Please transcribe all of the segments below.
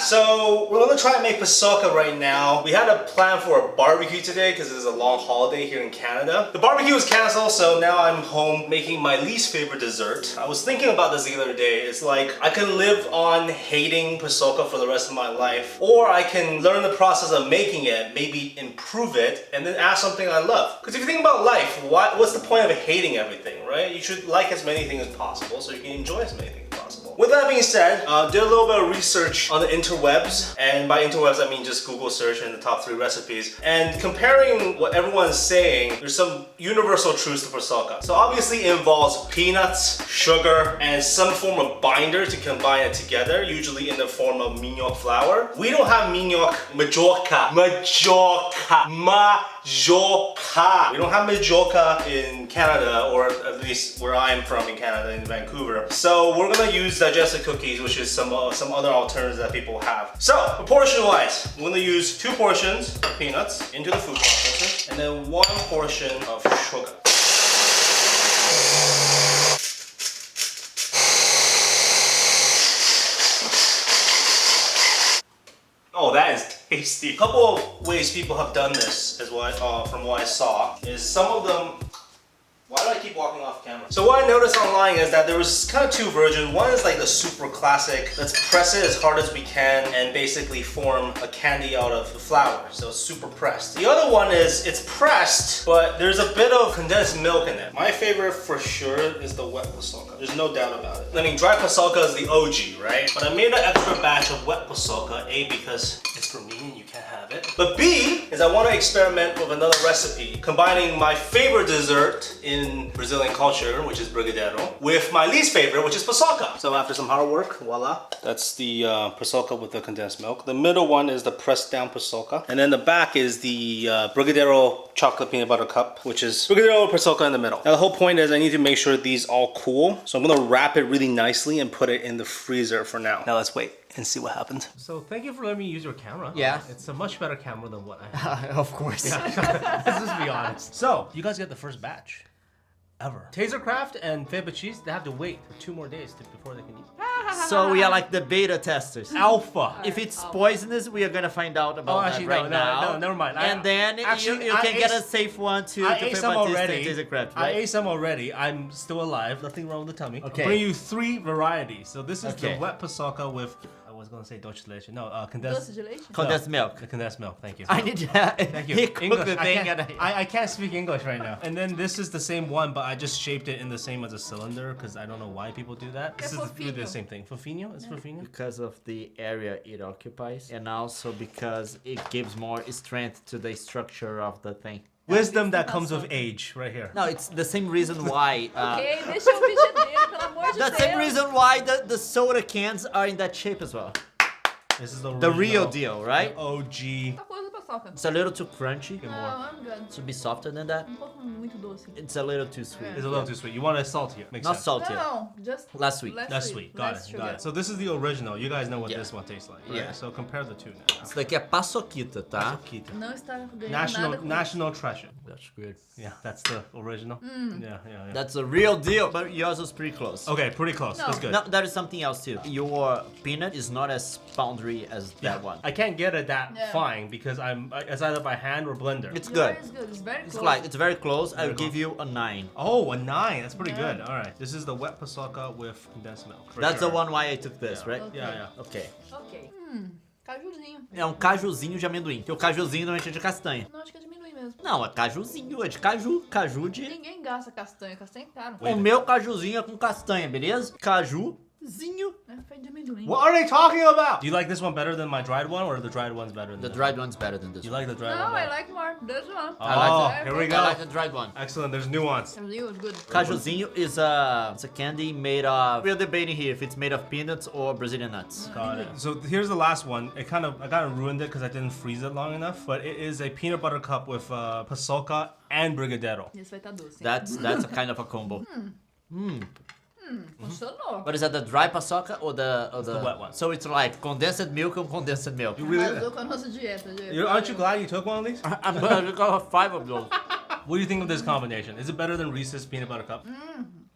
So we're gonna try and make Paçoca right now. We had a plan for a barbecue today because it's a long holiday here in Canada. The barbecue was canceled, so now I'm home making my least favorite dessert. I was thinking about this the other day. It's like I can live on hating Paçoca for the rest of my life, or I can learn the process of making it, maybe improve it, and then add something I love. Because if you think about life, what's the point of hating everything, right? You should like as many things as possible so you can enjoy as many things as possible. With that being said, did a little bit of research on the interwebs, and by interwebs I mean just Google search and the top 3 recipes, and comparing what everyone's saying, there's some universal truths to Paçoca. So obviously it involves peanuts, sugar, and some form of binder to combine it together, usually in the form of manioc flour. We don't have manioc, majorca. We don't have majorca in Canada, or at least where I'm from in Canada, in Vancouver. So we're gonna use digestive cookies, which is some other alternatives that people have. So proportion-wise, I'm gonna use 2 portions of peanuts into the food processor, and then 1 portion of sugar. Oh, that is tasty. A couple of ways people have done this, is what from what I saw, is some of them. Why do I keep walking off camera? So what I noticed online is that there was kind of 2 versions. One is like the super classic, let's press it as hard as we can and basically form a candy out of the flour. So it's super pressed. The other one is it's pressed, but there's a bit of condensed milk in it. My favorite for sure is the wet Paçoca. There's no doubt about it. I mean, dry Paçoca is the OG, right? But I made an extra batch of wet Paçoca, A, because it's for me and you can't have it. But B, is I want to experiment with another recipe, combining my favorite dessert in Brazilian culture, which is brigadeiro, with my least favorite, which is Paçoca. So after some hard work, voila. That's the Paçoca with the condensed milk. The middle one is the pressed down Paçoca. And then the back is the brigadeiro chocolate peanut butter cup, which is brigadeiro Paçoca in the middle. Now the whole point is I need to make sure these all cool. So I'm gonna wrap it really nicely and put it in the freezer for now. Now let's wait and see what happens. So thank you for letting me use your camera. Yeah. It's a much better camera than what I have. Of course. Yeah. Let's just be honest. So you guys get the first batch ever. Tasercraft and Faba cheese, they have to wait for 2 more days before they can eat. So we are like the beta testers. Alpha. If it's poisonous, we are gonna find out about that right now. No, never mind. And then you can get a safe one to ate some already. Tasercraft, I right? ate some already. I'm still alive. Nothing wrong with the tummy. Okay. I'm bringing you 3 varieties. So this is Okay. the wet Paçoca with, I was gonna say Doce de Leite. No, condensed. Doce de leite? Condensed milk. The condensed milk. Thank you. I need to. Thank you. He cooked English. the thing and I can't speak English right now. And then this is the same one, but I just shaped it in the same as a cylinder because I don't know why people do that. This is really the same thing. Fofinho? It's fofinho? because of the area it occupies, and also because it gives more strength to the structure of the thing. Wisdom that comes with age, right here. No, it's the same reason why. Ok, deixa o vídeo dele, pelo amor de The Deus. same reason why the soda cans are in that shape as well. This is the real deal, right? OG. Muita coisa Paçoca. It's a little too crunchy. Não, I'm good. To be softer than that. Pouco muito doce. It's a little too sweet. It's a little too sweet. You want it saltier. Makes Not sense. salty. No, just Less sweet. That's sweet. Got it. Got it. So this is the original. You guys know what this one tastes like, right? Yeah. So compare the 2 now. Isso daqui é paçoquita, tá? Paçoquita. Não está ganhando nada com National treasure. That's good. Yeah, that's the original. Yeah. That's a real deal, but yours was pretty close. Okay, pretty close. No. That's good. Now, there is something else too. Your peanut is not as powdery as that one. I can't get it that Yeah. fine because it's either by hand or blender. It's good. Yours is good. It's very It's close. like, it's very close. I'll Very give you a 9. Oh, a 9. That's pretty Yeah. good. All right. This is the wet Paçoca with condensed milk. for That's sure. the one why I took this, Yeah. right? Okay. Yeah. Ok. Ok. Cajuzinho. É um cajuzinho de amendoim. Porque o cajuzinho normalmente é de castanha. Não, acho que é de amendoim mesmo. Não, é cajuzinho, é de caju. Caju de... Ninguém gasta castanha. Castanha é caro. O meu cajuzinho é com castanha, beleza? Cajuzinho. É feito de amendoim. What are they talking about? Do you like this one better than my dried one, or the dried one's better than The this dried one's better than this You one. like the dried No, one? I better? like more. This one. Oh, like here we I go. like the dried one. Excellent. There's nuance. Cajuzinho is good. Cajuzinho is it's a candy made of... We're debating here if it's made of peanuts or Brazilian nuts. Got it. So here's the last one. I kind of ruined it because I didn't freeze it long enough. But it is a peanut butter cup with Paçoca and brigadeiro. Esse vai estar doce. That's a kind of a combo. Funcionou. But is that the dry paçoca or the wet one. So it's like condensed milk and condensed milk. Arrasou com a nossa dieta, gente. Aren't you glad you took one of these? I'm gonna go 5 of those What do you think of this combination? Is it better than Reese's peanut butter cup?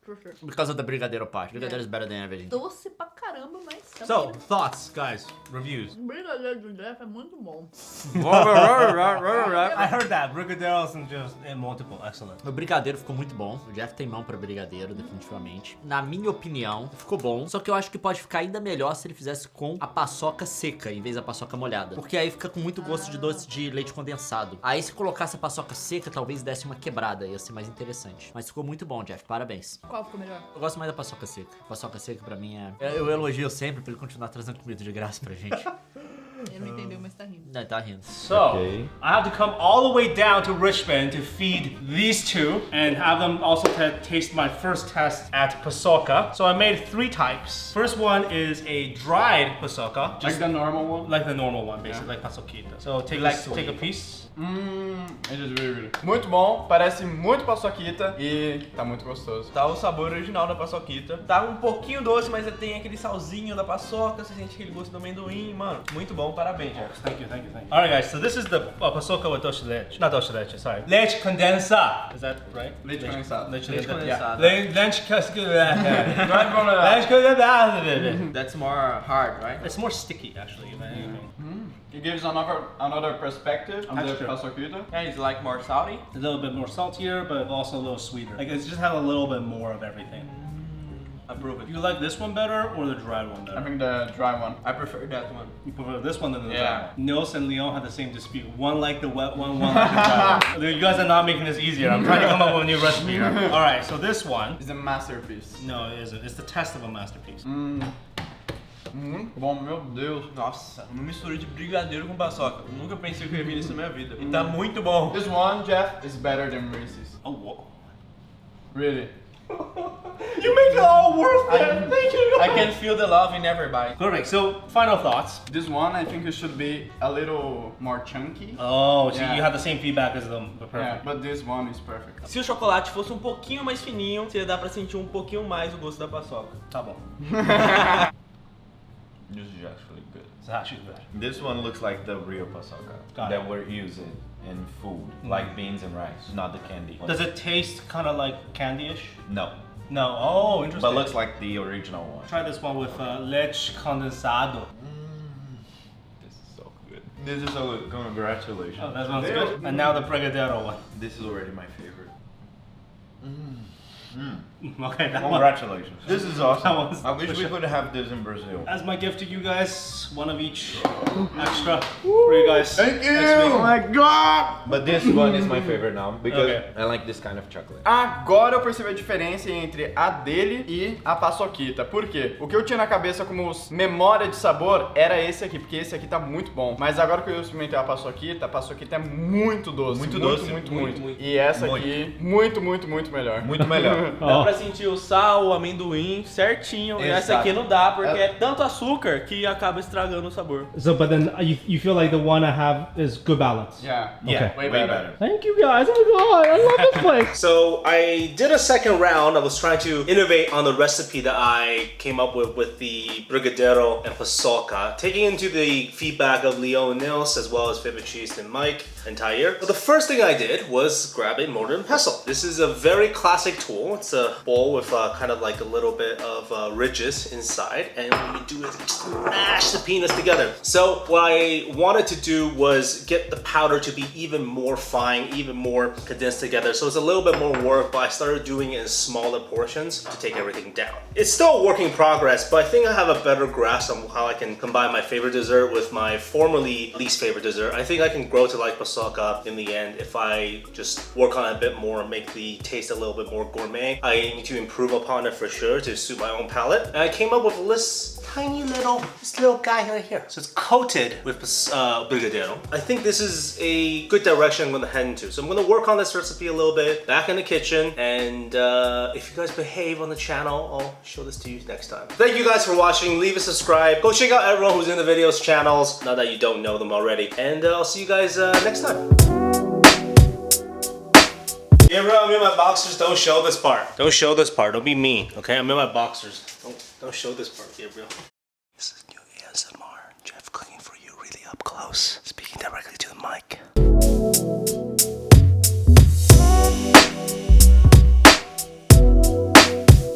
For sure. because of the brigadeiro part. Brigadeiro is better than everything. Doce pra caramba. caramba, mas... So, thoughts, guys, reviews. O brigadeiro do Jeff é muito bom. I heard that. Brigadeiros and just multiple. Excellent. O brigadeiro ficou muito bom. O Jeff tem mão pra brigadeiro, definitivamente. Na minha opinião, ficou bom. Só que eu acho que pode ficar ainda melhor se ele fizesse com a paçoca seca, em vez da paçoca molhada. Porque aí fica com muito gosto de doce de leite condensado. Aí se colocasse a paçoca seca, talvez desse uma quebrada. Ia ser mais interessante. Mas ficou muito bom, Jeff. Parabéns. Qual ficou melhor? Eu gosto mais da paçoca seca. A paçoca seca pra mim é... Eu elogio sempre pra ele continuar trazendo comida de graça pra gente. Ele não entendeu, mas tá rindo. Não, tá rindo. So, I have to come all the way down to Richmond to feed these two and have them also taste my first test at Paçoca. So I made 3 types. First one is a dried Paçoca. Like the normal one? Like the normal one, basically, like Paçoquita. So take a piece. It is really, really. Muito bom, parece muito paçoquita e tá muito gostoso. Tá o sabor original da paçoquita. Tá um pouquinho doce, mas tem aquele salzinho da paçoca, você sente aquele gosto do amendoim, mano. Muito bom, parabéns, Jeff. Thank you. Alright guys, so this is the Paçoca with doce de leite. Not doce de leite, sorry. Leite condensado. Is that right? Leite condensado. Leite Leite condensado. condensado. Leite Not condensado. That's more hard, right? It's more sticky, actually, if anything. It gives another perspective on the Texture. paçoquita. Yeah, it's like more salty. A little bit more saltier, but also a little sweeter. Like it's just have a little bit more of everything. Approve it. You like this one better or the dried one better? I think the dry one. I prefer that one. You prefer this one than the Yeah. dry one. Nils and Leon had the same dispute. One liked the wet one like the dry one. You guys are not making this easier. I'm trying to come up with a new recipe here. Alright, so this one. It's a masterpiece. No, it isn't. It's the test of a masterpiece. Muito bom, meu Deus. Nossa, uma mistura de brigadeiro com paçoca. Eu nunca pensei que eu ia ver isso na minha vida. E tá muito bom. This one, Jeff, is better than Reese's. Oh, whoa. Really. You make it all worth it! Thank you! I can feel the love in every bite. Perfect, so final thoughts. This one, I think it should be a little more chunky. Oh, so Yeah. you have the same feedback as them. But Yeah, perfect. but this one is perfect. Se o chocolate fosse um pouquinho mais fininho, você dá pra sentir um pouquinho mais o gosto da paçoca. Tá bom. This is actually good. It's actually good. This one looks like the real paçoca Got that it. we're using in food, like beans and rice, not the candy. Does it taste kind of like candy-ish? No, No. Oh, interesting. but looks like the original one. Try this one with leite condensado. This is so good. This is so good. Congratulations. Oh, that one's good. And now the brigadeiro one. This is already my favorite. Okay, that one. Congratulations. This is awesome. That one's I wish for we sure. could have this in Brazil. As my gift to you guys, one of each extra for you guys. Thank you! next week. Oh my god! But this one is my favorite now because Okay. I like this kind of chocolate. Agora eu percebi a diferença entre a dele e a paçoquita. Por quê? O que eu tinha na cabeça como memória de sabor era esse aqui, porque esse aqui tá muito bom. Mas agora que eu experimentei a paçoquita é muito doce. Muito doce. Muito. E essa aqui, muito melhor. Muito melhor. Dá pra sentir o sal, o amendoim certinho. E essa Exato. aqui não dá, porque é tanto açúcar que acaba estragando o sabor. So, but then you feel like the one I have is good balance. Yeah, Okay. way better. Thank you guys. Oh my god, I love this place. So I did a second round. I was trying to innovate on the recipe that I came up with the brigadeiro and paçoca, taking into the feedback of Leo and Nils, as well as Fibachiste and Mike and Tyre. So the first thing I did was grab a mortar and pestle. This is a very classic tool. It's a bowl with kind of like a little bit of ridges inside, and what you do is just mash the peanuts together. So what I wanted to do was get the powder to be even more fine, even more condensed together. So it's a little bit more work, but I started doing it in smaller portions to take everything down. It's still a work in progress, but I think I have a better grasp on how I can combine my favorite dessert with my formerly least favorite dessert. I think I can grow to like Paçoca in the end if I just work on it a bit more and make the taste a little bit more gourmet. I need to improve upon it for sure to suit my own palate. And I came up with this little guy right here. So it's coated with brigadeiro. I think this is a good direction I'm gonna head into. So I'm gonna work on this recipe a little bit back in the kitchen, and if you guys behave on the channel, I'll show this to you next time. Thank you guys for watching. Leave a subscribe. Go check out everyone who's in the video's channels, now that you don't know them already. And I'll see you guys next time. Gabriel, I'm in my boxers. Don't show this part. Don't show this part. Don't be mean, okay? I'm in my boxers. Don't show this part, Gabriel. This is new ASMR. Jeff cooking for you really up close. Speaking directly to the mic.